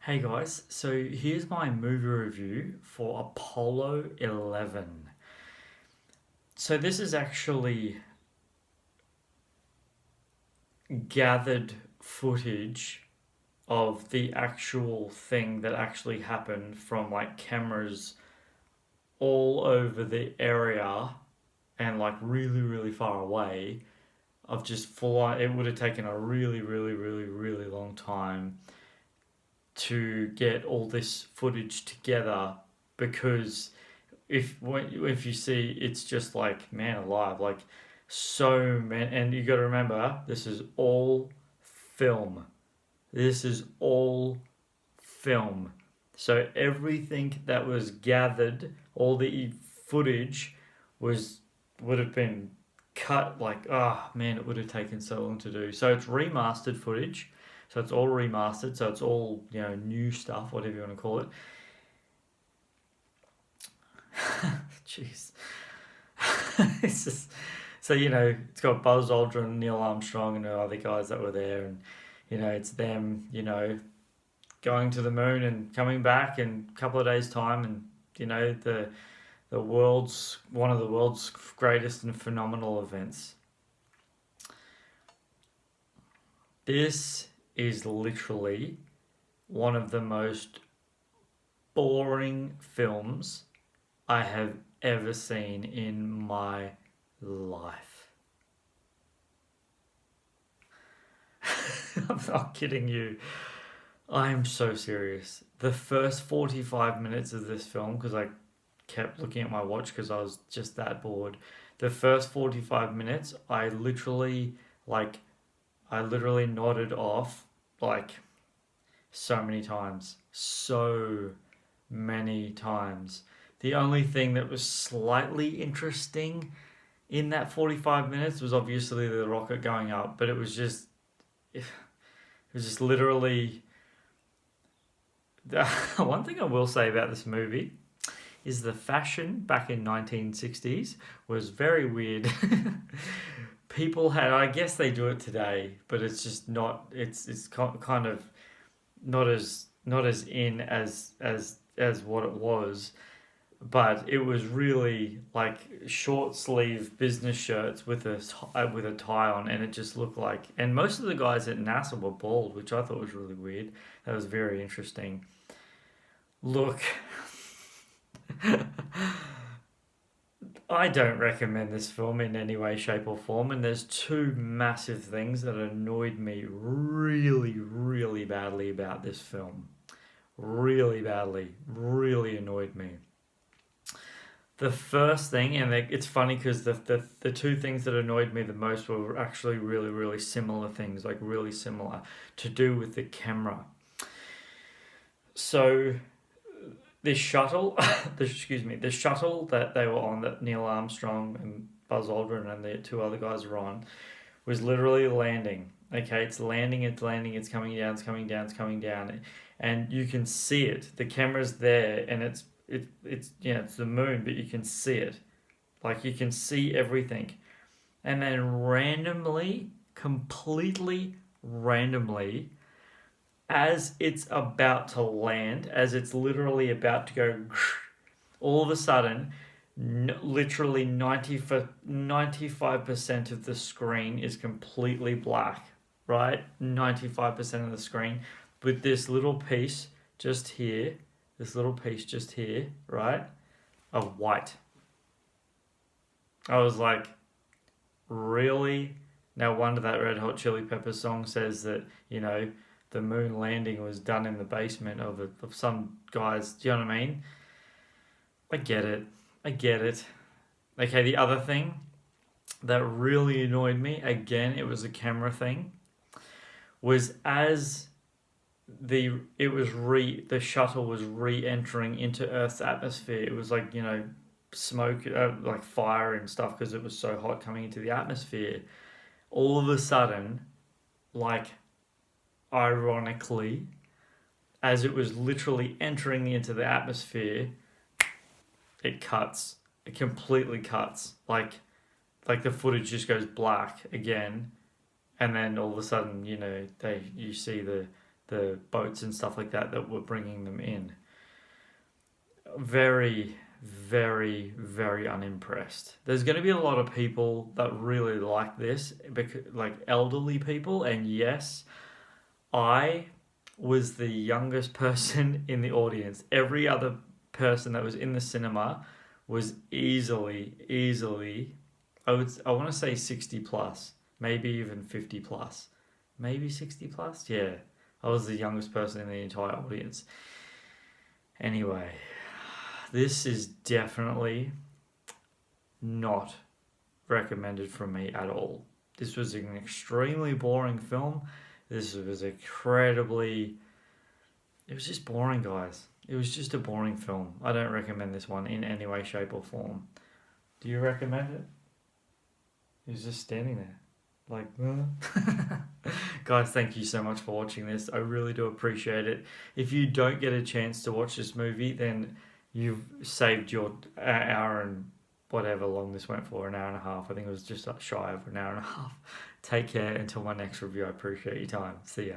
Hey guys, so here's my movie review for Apollo 11. So this is actually gathered footage of the actual thing that actually happened from like cameras all over the area and like really far away of just full on. It would have taken a really long time to get all this footage together because if you see, it's just like man alive, like so man. And you got to remember, this is all film. This is all film. So everything that was gathered, all the footage, was would have been cut. Like man, it would have taken so long to do. So it's remastered footage. So it's all remastered. So it's all new stuff, whatever you want to call it. Jeez. It's just, so it's got Buzz Aldrin, Neil Armstrong, and the other guys that were there, and it's them, going to the moon and coming back in a couple of days' time, and the world's one of the world's greatest and phenomenal events. This is literally one of the most boring films I have ever seen in my life. I'm not kidding you. I am so serious. The first 45 minutes of this film, because I kept looking at my watch because I was just that bored. The first 45 minutes, I literally nodded off like so many times. So many times. The only thing that was slightly interesting in that 45 minutes was obviously the rocket going up, but it was just literally one thing I will say about this movie is the fashion back in 1960s was very weird. People had, I guess they do it today, but it's just not, it's kind of not as in as what it was, but it was really like short sleeve business shirts with a tie on, and it just looked like. And most of the guys at NASA were bald, which I thought was really weird. That was very interesting. Look, I don't recommend this film in any way, shape, or form. And there's two massive things that annoyed me really badly about this film. Really badly, really annoyed me. The first thing, and it's funny because the two things that annoyed me the most were actually really similar things, like really similar, to do with the camera. So this shuttle, the shuttle that they were on, that Neil Armstrong and Buzz Aldrin and the two other guys were on, was literally landing. Okay, it's landing, it's coming down, it's coming down, and you can see it. The camera's there, and it's the moon, but you can see it, like you can see everything, and then randomly, completely randomly, as it's about to land, as it's literally about to go, all of a sudden, literally 95% of the screen is completely black, right? 95% of the screen, with this little piece just here, right, of white. I was like, really? No wonder that Red Hot Chili Peppers song says that, the moon landing was done in the basement of some guys. Do you know what I mean? I get it. I get it. Okay, the other thing that really annoyed me, again, it was a camera thing, was as the shuttle was re-entering into Earth's atmosphere. It was like, smoke, like fire and stuff, because it was so hot coming into the atmosphere. All of a sudden, like ironically, as it was literally entering into the atmosphere, it cuts. It completely cuts. Like the footage just goes black again, and then all of a sudden, you see the boats and stuff like that were bringing them in. Very, very, very unimpressed. There's going to be a lot of people that really like this, because, like elderly people, and yes, I was the youngest person in the audience. Every other person that was in the cinema was easily, I want to say 60 plus, maybe even 50 plus, maybe 60 plus. Yeah, I was the youngest person in the entire audience. Anyway, this is definitely not recommended from me at all. This was an extremely boring film. This was incredibly. It was just boring, guys. It was just a boring film. I don't recommend this one in any way, shape, or form. Do you recommend it? He was just standing there. Like, guys, thank you so much for watching this. I really do appreciate it. If you don't get a chance to watch this movie, then you've saved your hour and whatever long this went for, an hour and a half. I think it was just shy of an hour and a half. Take care until my next review. I appreciate your time. See ya.